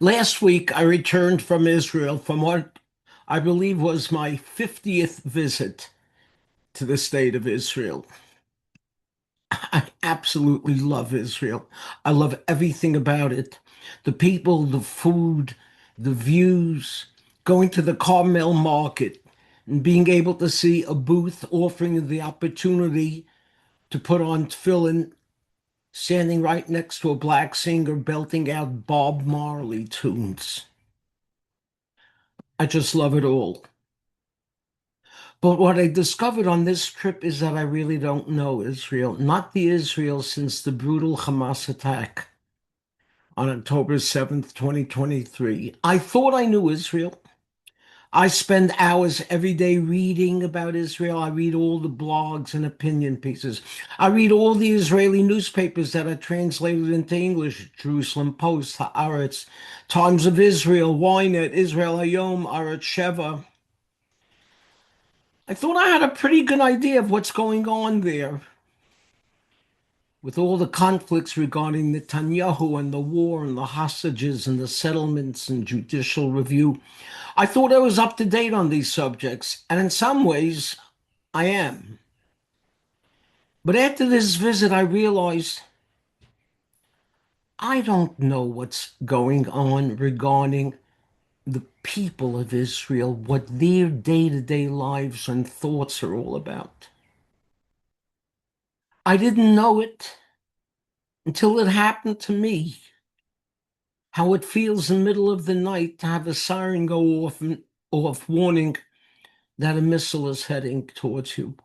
Last week, I returned from Israel from what I believe was my 50th visit to the state of Israel. I absolutely love Israel. I love everything about it. The people, the food, the views, going to the Carmel market and being able to see a booth offering the opportunity to put on tefillin, standing right next to a black singer belting out Bob Marley tunes. I just love it all. But what I discovered on this trip is that I really don't know Israel, not the Israel since the brutal Hamas attack on October 7th, 2023. I thought I knew Israel. I spend hours every day reading about Israel. I read all the blogs and opinion pieces. I read all the Israeli newspapers that are translated into English: Jerusalem Post, Haaretz, Times of Israel, Ynet, Israel Hayom, Aretz Sheva. I thought I had a pretty good idea of what's going on there with all the conflicts regarding Netanyahu and the war and the hostages and the settlements and judicial review. I thought I was up to date on these subjects, and in some ways, I am. But after this visit, I realized I don't know what's going on regarding the people of Israel, what their day-to-day lives and thoughts are all about. I didn't know it until it happened to me. How it feels in the middle of the night to have a siren go off warning that a missile is heading towards you.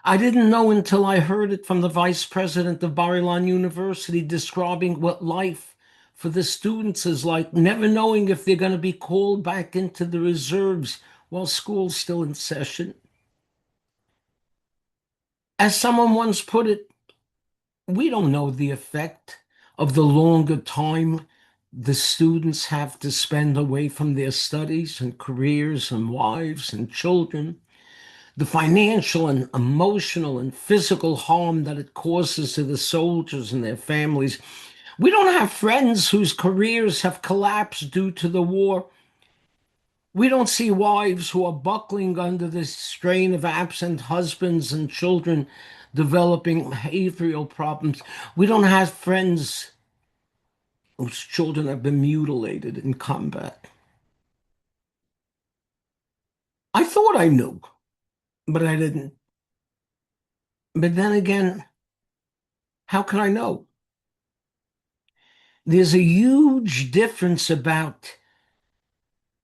I didn't know until I heard it from the vice president of Bar Ilan University describing what life for the students is like, never knowing if they're going to be called back into the reserves while school's still in session. As someone once put it, we don't know the effect of the longer time the students have to spend away from their studies and careers and wives and children, the financial and emotional and physical harm that it causes to the soldiers and their families. We don't have friends whose careers have collapsed due to the war. We don't see wives who are buckling under the strain of absent husbands and children developing behavioral problems. We don't have friends whose children have been mutilated in combat. I thought I knew, but I didn't. But then again, how can I know? There's a huge difference about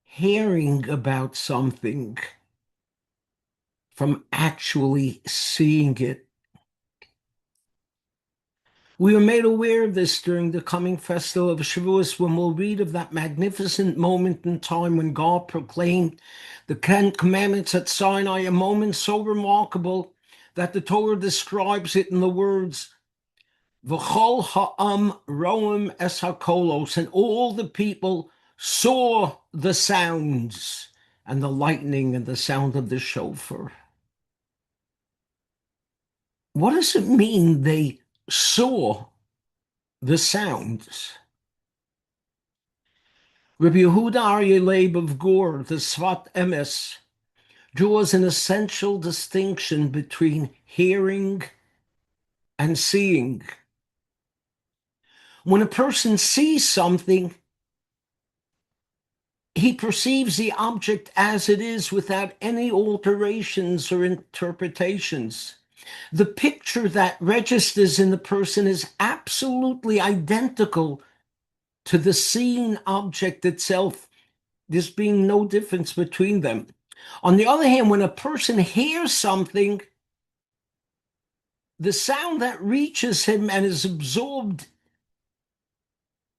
hearing about something from actually seeing it. We are made aware of this during the coming festival of Shavuos when we'll read of that magnificent moment in time when God proclaimed the Ten Commandments at Sinai, a moment so remarkable that the Torah describes it in the words, V'chol ha'am roem es hakolos, and all the people saw the sounds and the lightning and the sound of the shofar. What does it mean they saw the sounds? Rabbi Yehuda Aryeh Leib of Gur, the Svat Emes, draws an essential distinction between hearing and seeing. When a person sees something, he perceives the object as it is without any alterations or interpretations. The picture that registers in the person is absolutely identical to the seen object itself. There's being no difference between them. On the other hand, when a person hears something, the sound that reaches him and is absorbed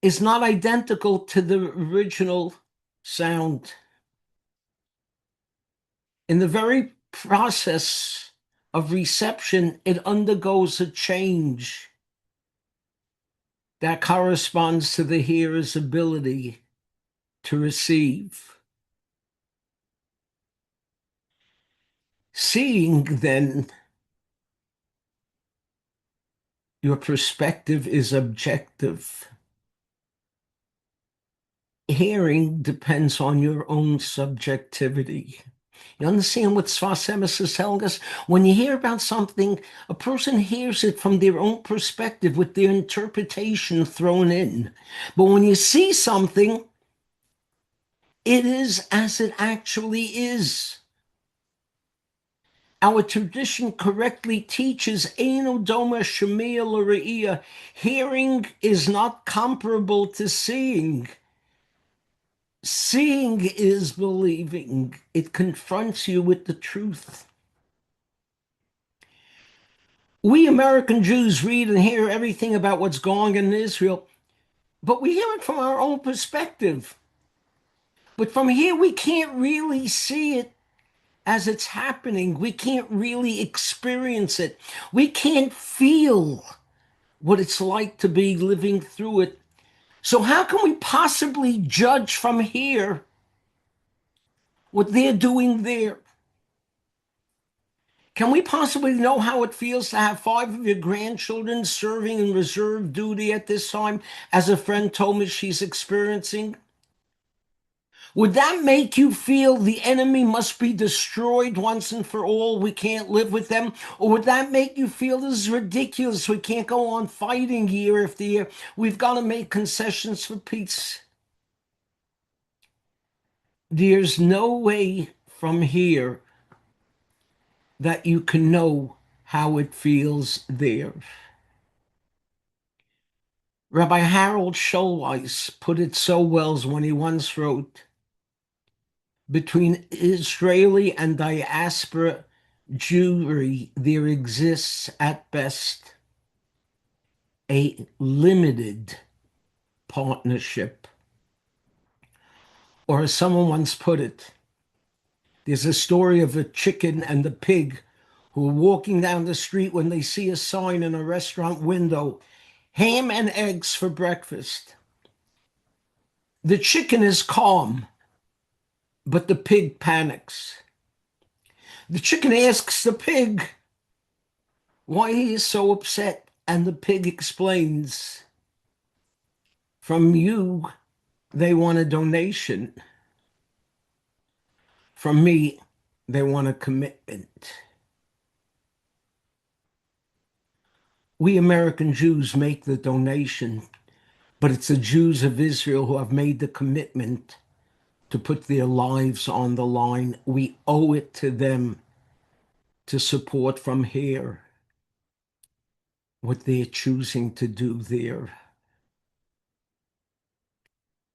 is not identical to the original sound. In the very process of reception, it undergoes a change that corresponds to the hearer's ability to receive. Seeing, then, your perspective is objective. hearing depends on your own subjectivity. You understand what Sfas Emes is telling us? When you hear about something, a person hears it from their own perspective with their interpretation thrown in. But when you see something, it is as it actually is. Our tradition correctly teaches Eino Doma Shemiya L'Re'iyah. Hearing is not comparable to seeing. Seeing is believing. It confronts you with the truth. We American Jews read and hear everything about what's going on in Israel, but we hear it from our own perspective. But from here, we can't really see it as it's happening. We can't really experience it. We can't feel what it's like to be living through it. So, how can we possibly judge from here what they're doing there? Can we possibly know how it feels to have five of your grandchildren serving in reserve duty at this time, as a friend told me she's experiencing? Would that make you feel the enemy must be destroyed once and for all? We can't live with them? Or would that make you feel this is ridiculous? We can't go on fighting year after year. We've got to make concessions for peace. There's no way from here that you can know how it feels there. Rabbi Harold Schulweis put it so well when he once wrote, between Israeli and diaspora Jewry, there exists at best a limited partnership. Or as someone once put it, there's a story of a chicken and a pig who are walking down the street when they see a sign in a restaurant window, ham and eggs for breakfast. The chicken is calm, but the pig panics. The chicken asks the pig why he is so upset, and the pig explains, from you, they want a donation. From me, they want a commitment. We American Jews make the donation, but it's the Jews of Israel who have made the commitment to put their lives on the line. We owe it to them to support from here what they're choosing to do there.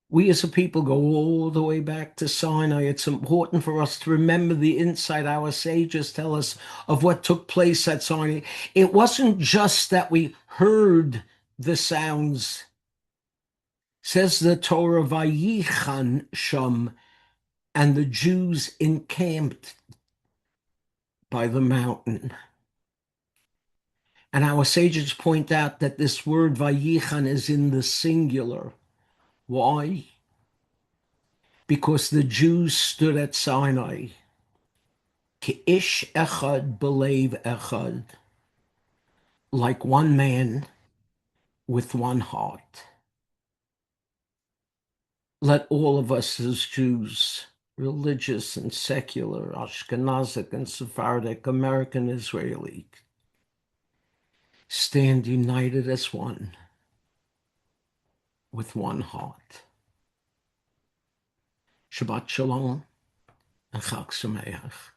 We as a people go all the way back to Sinai. It's important for us to remember the insight our sages tell us of what took place at Sinai. It wasn't just that we heard the sounds. Says the Torah, Vayichan Sham, and the Jews encamped by the mountain. And our sages point out that this word Vayichan is in the singular. Why? Because the Jews stood at Sinai, Ki'ish echad belev echad, like one man with one heart. Let all of us as Jews, religious and secular, Ashkenazic and Sephardic, American, Israeli, stand united as one, with one heart. Shabbat Shalom and Chag Sameach.